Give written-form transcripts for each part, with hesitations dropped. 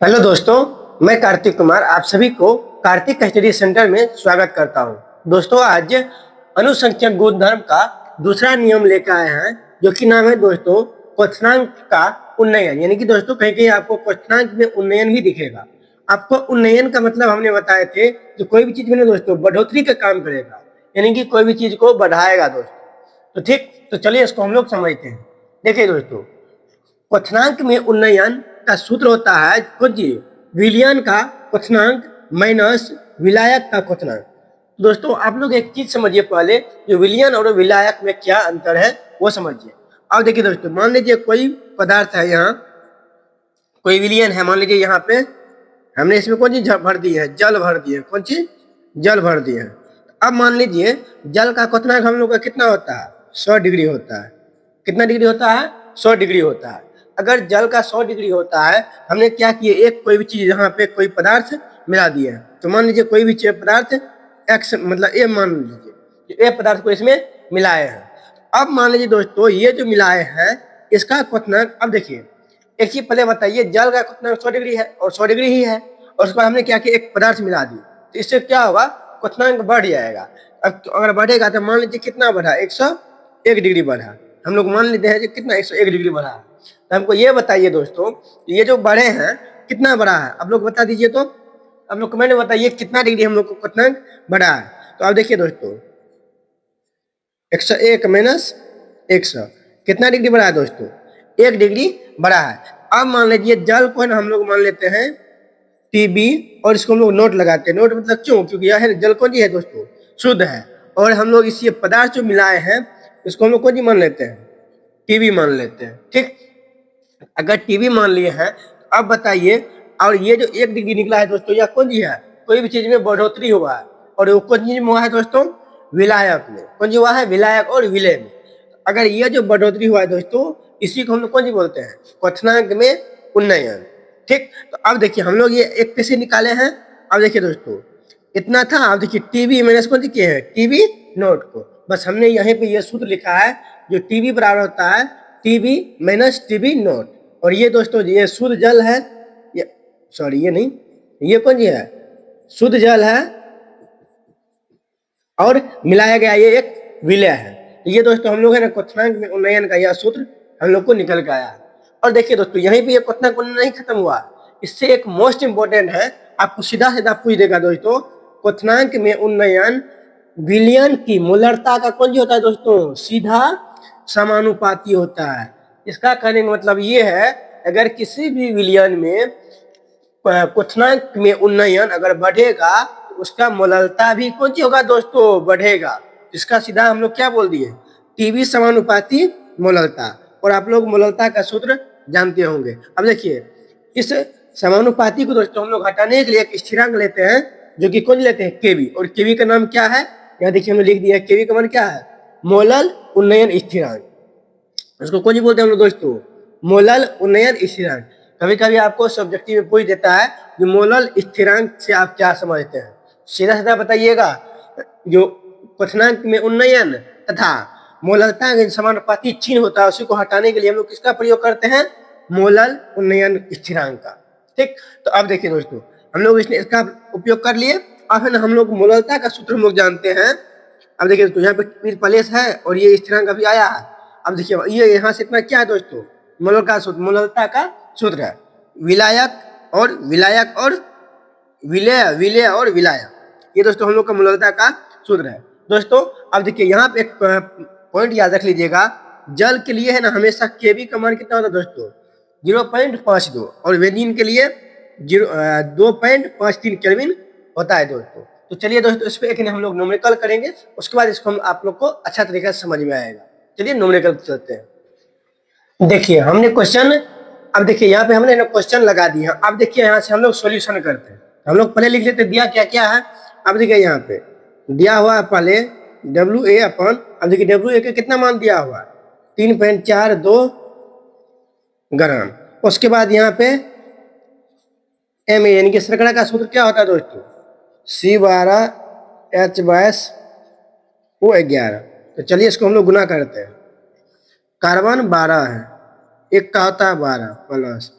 Hello दोस्तों, मैं कार्तिक कुमार आप सभी को कार्तिक स्टडी सेंटर में स्वागत करता हूं। दोस्तों, आज अनुसंख्यक गुणधर्म का दूसरा नियम लेकर आए हैं, जो कि नाम है दोस्तों क्वथनांक का उन्नयन। यानी कि दोस्तों कहीं कहीं आपको क्वथनांक में उन्नयन भी दिखेगा। आपको उन्नयन का मतलब हमने बताए थे कि कोई भी चीज में दोस्तों बढ़ोतरी का काम करेगा, यानी कि कोई भी चीज को बढ़ाएगा दोस्तों। तो ठीक, तो चलिए इसको हम लोग समझते हैं। देखिए दोस्तों, क्वथनांक में उन्नयन का सूत्र होता है कौन जी? विलयन का क्वथनांक माइनस विलायक का क्वथनांक। दोस्तों आप लोग एक चीज समझिए पहले, जो विलयन और विलायक में क्या अंतर है वो समझिए। अब देखिए दोस्तों, मान लीजिए कोई पदार्थ है, यहाँ कोई विलयन है, मान लीजिए यहाँ पे हमने इसमें कौन चीज भर दी है? जल भर दिए। कौन चीज? जल भर दिए। अब मान लीजिए जल का क्वथनांक हम लोग का कितना होता है? 100 डिग्री होता है। कितना डिग्री होता है? 100 डिग्री होता है। अगर जल का 100 डिग्री होता है, हमने क्या किए, एक कोई भी चीज यहाँ पे कोई पदार्थ मिला दिया है। तो मान लीजिए कोई भी पदार्थ एक्स मतलब ए मान लीजिए, ए पदार्थ को इसमें मिलाए हैं। अब मान लीजिए दोस्तों ये जो मिलाए हैं इसका क्वथनांक, अब देखिए एक चीज पहले बताइए, जल का क्वथनांक 100 डिग्री है और 100 डिग्री ही है, और उसके बाद हमने क्या किया, एक पदार्थ मिला दी, तो इससे क्या होगा, क्वथनांक बढ़ जाएगा। अब अगर बढ़ेगा तो मान लीजिए कितना बढ़ा, 101 डिग्री बढ़ा। हम लोग मान लेते हैं कि कितना, 101 डिग्री बढ़ा। तो हमको ये बताइए दोस्तों, ये जो बढ़े हैं कितना बढ़ा है, आप लोग बता दीजिए। तो आप लोग कमेंट में बताइए कितना डिग्री हम लोग को क्वथनांक बढ़ा है। तो अब देखिए दोस्तों, 101 माइनस 100 कितना डिग्री बढ़ा है दोस्तों? 1 डिग्री बढ़ा है। अब मान लीजिए जल को हम लोग मान लेते हैं टीबी, और इसको हम लोग नोट लगाते हैं। नोट मतलब क्यों? क्योंकि यह जल कौन जी है दोस्तों? शुद्ध है। और हम लोग इसी पदार्थ जो मिलाए हैं इसको हम लोग कौन जी मान लेते हैं? टीबी मान लेते हैं। ठीक, अगर टीबी मान लिए हैं तो अब बताइए, और ये जो 1 डिग्री निकला है दोस्तों, यह कौन जी है? कोई भी चीज में बढ़ोतरी हुआ है, और वो कौन चीज में हुआ है दोस्तों? विलायक में। कौन जी हुआ है? विलायक और विलय में। अगर ये जो बढ़ोतरी हुआ है दोस्तों, इसी को हम लोग कौन जी बोलते हैं? क्वथनांक में उन्नयन। ठीक, तो अब देखिए हम लोग ये एक कैसे निकाले हैं। अब देखिए दोस्तों, इतना था। अब देखिए टीबी माइनस कौन सी किए हैं? टीबी नोट को। बस हमने यहाँ पे ये सूत्र लिखा है, जो टीबी बराबर होता है टीबी माइनस टीबी नोट। और ये दोस्तों ये शुद्ध जल है, ये सॉरी ये नहीं, ये कौन जी है? शुद्ध जल है, और मिलाया गया ये एक विलय है। तो ये दोस्तों हम लोग है ना क्वथनांक में उन्नयन का यह सूत्र हम लोग को निकल के आया। और देखिए दोस्तों, यहीं पे ये क्वथनांक उन्नयन नहीं खत्म हुआ, इससे एक मोस्ट इंपोर्टेंट है, आपको सीधा सीधा पूछ देगा दोस्तों, क्वथनांक में उन्नयन विलयन की मोलरता का कौन जी होता है दोस्तों? सीधा समानुपाती होता है। इसका कहने का मतलब ये है, अगर किसी भी विलयन में क्वथनांक में उन्नयन अगर बढ़ेगा तो उसका मोललता भी कौन सी होगा दोस्तों? बढ़ेगा। इसका सीधा हम लोग क्या बोल दिए? टीवी समानुपाती मोललता। और आप लोग मोललता का सूत्र जानते होंगे। अब देखिए, इस समानुपाती को दोस्तों हम लोग हटाने के लिए एक स्थिरांक लेते हैं, जो कि कौन लेते हैं? केवी। और केवी का नाम क्या है? यहाँ देखिए हमने लिख दिया, केवी का मान क्या है? मोलल उन्नयन स्थिरांक। उसको कौन बोलते हैं हम लोग दोस्तों? मोलल उन्नयन स्थिरांक। कभी कभी आपको सब्जेक्टिव में पूछ देता है कि मोलल स्थिरांक से आप क्या समझते हैं, सीधा सीधा बताइएगा। जो क्वथनांक में उन्नयन तथा मोललता के समानुपाती चिन्ह होता है, उसी को हटाने के लिए हम लोग किसका प्रयोग करते हैं? मोलल उन्नयन स्थिरांक का। ठीक, तो अब देखिए दोस्तों, हम लोग इसका उपयोग कर लिए। अब है ना हम लोग मोललता का सूत्र हम लोग जानते हैं। अब देखिए तो यहाँ पे प्लेस है और ये स्थिरांक अभी आया है। अब देखिए ये यहाँ से इतना क्या है दोस्तों? मोलल का सूत्र, मोललता का सूत्र है विलायक और विलय, विलय और विलायक। ये दोस्तों हम लोग का मोललता का सूत्र है दोस्तों। अब देखिए यहाँ पे एक पॉइंट याद रख लीजिएगा, जल के लिए है ना हमेशा केवी का मान कितना होता है दोस्तों? 0.52, और वेनिन के लिए 2.53 केल्विन होता है दोस्तों। तो चलिए दोस्तों, इस पे एक हम लोग न्यूमेरिकल करेंगे, उसके बाद इसको हम आप लोग को अच्छा तरीके से समझ में आएगा। चलिए न्यूमेरिकल चलते हैं। देखिए हमने क्वेश्चन, अब देखिए यहाँ पे हमने ना क्वेश्चन लगा दिया। अब देखिए यहाँ से हम लोग सॉल्यूशन करते हैं। हम लोग पहले लिख लेते दिया क्या क्या है। अब देखिए यहाँ पे दिया हुआ है पहले डब्ल्यू ए अपन, अब देखिए डब्ल्यू ए का कितना मान दिया हुआ? 3.42 ग्राम। उसके बाद यहाँ पे एम ए यानी कि शर्करा का सूत्र क्या होता है दोस्तों? C12H22O11। तो चलिए इसको हम लोग गुना करते हैं। कार्बन 12 है, एक का होता है 12 प्लस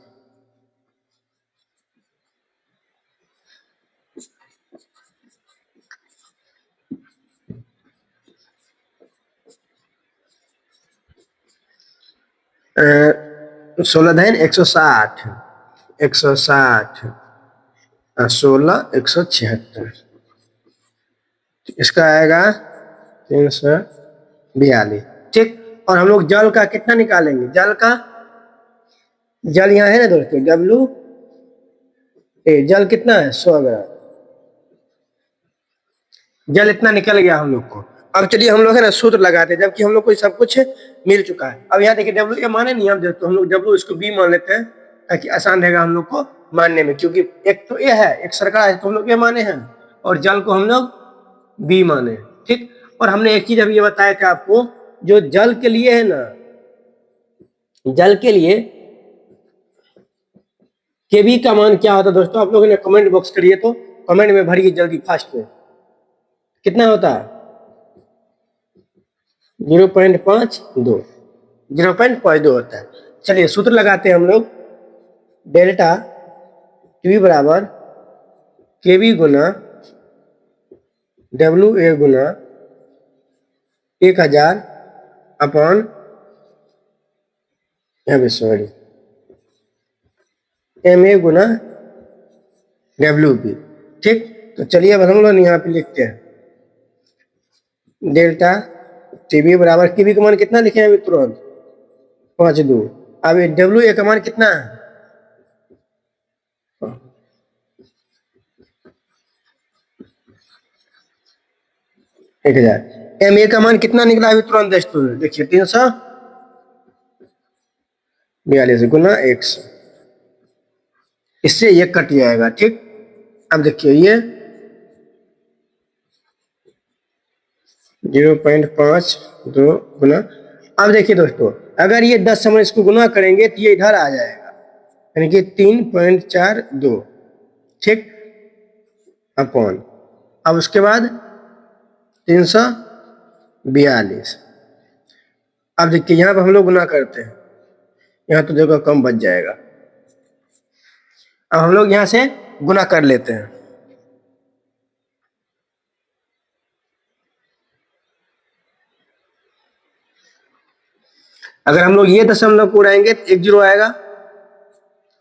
16 धन 160, 160, 16, 176, इसका आएगा 342। ठीक, और हम लोग जल का कितना निकालेंगे? जल का, जल यहाँ है ना दोस्तों, डब्ल्यू ए, जल कितना है? 100 ग्राम। जल इतना निकल गया हम लोग को। अब चलिए हम लोग है ना सूत्र लगाते हैं, जबकि हम लोग को सब कुछ मिल चुका है। अब यहाँ देखिए डब्ल्यू ए माने नहीं हम, तो हम लोग डब्ल्यू इसको बी मान लेते हैं ताकि आसान रहेगा हम लोग को मानने में, क्योंकि एक तो ए है, एक सरकार है, तो हम लोग ए माने हैं और जल को हम लोग बी माने। ठीक, और हमने एक चीज अभी ये बताया था आपको, जो जल के लिए है ना, जल के लिए केबी का मान क्या होता है दोस्तों? आप लोगों ने कमेंट बॉक्स करिए, तो कमेंट में भरिए जल्दी फास्ट में। कितना होता है? 0.52, 0.52 होता है। चलिए सूत्र लगाते हैं हम लोग। डेल्टा टी बराबर के बी गुना डब्ल्यू ए गुना 1000 अपॉन, सॉरी, एम ए गुना डब्ल्यू बी। ठीक, तो चलिए अब हम लोग यहाँ पे लिखते हैं डेल्टा टीबी बराबर, टीबी का मान कितना लिखे हैं अभी तुरंत? 52। अब डब्ल्यू ए का मान कितना है? 1000। एम ए का मान कितना निकला अभी तुरंत दोस्तों? देखिए 342 गुना 100, इससे ये कट जाएगा। ठीक, अब देखिए ये 0.52 गुना, अब देखिए दोस्तों अगर ये 10 से हम इसको गुना करेंगे तो ये इधर आ जाएगा, यानी कि 3.42। ठीक, अपॉन, अब उसके बाद 342। अब देखिए यहाँ पर हम लोग गुना करते हैं, यहाँ तो जगह कम बच जाएगा। अब हम लोग यहाँ से गुना कर लेते हैं। अगर हम लोग ये दशमलव को उड़ाएंगे तो 1 0 आएगा,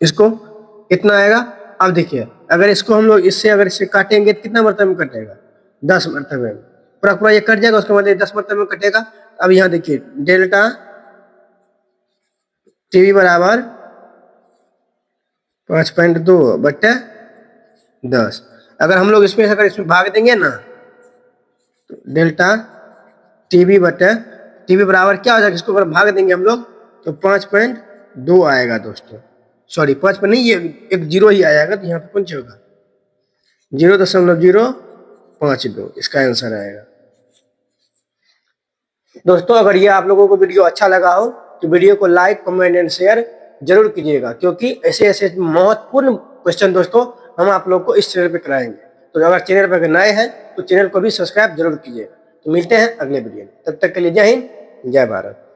इसको कितना आएगा? अब देखिए अगर इसको हम लोग इससे अगर इसे काटेंगे तो कितना मरतबे में कटेगा? 10 मरतबे में, पूरा पूरा ये कट जाएगा, उसके बाद 10 मरतबे में कटेगा। अब यहाँ देखिए डेल्टा टीवी बराबर 5.2 बट्टे 10। अगर हम लोग इसमें अगर इसमें भाग देंगे ना, तो डेल्टा टीवी बटे टीवी बराबर क्या हो जाएगा? इसको अगर भाग देंगे हम लोग तो 5.2 आएगा दोस्तों, सॉरी 5 पर नहीं, ये एक 0 ही आएगा, तो यहाँ पे कौन होगा? 0.052 इसका आंसर आएगा। दोस्तों अगर ये आप लोगों को वीडियो अच्छा लगा हो तो वीडियो को लाइक, कमेंट एंड शेयर जरूर कीजिएगा, क्योंकि ऐसे ऐसे महत्वपूर्ण क्वेश्चन दोस्तों हम आप लोग को इस चैनल पे कराएंगे। तो अगर चैनल पर नए हैं तो चैनल को भी सब्सक्राइब जरूर कीजिएगा। तो मिलते हैं अगले वीडियो में, तब तक के लिए जय हिंद, जय भारत।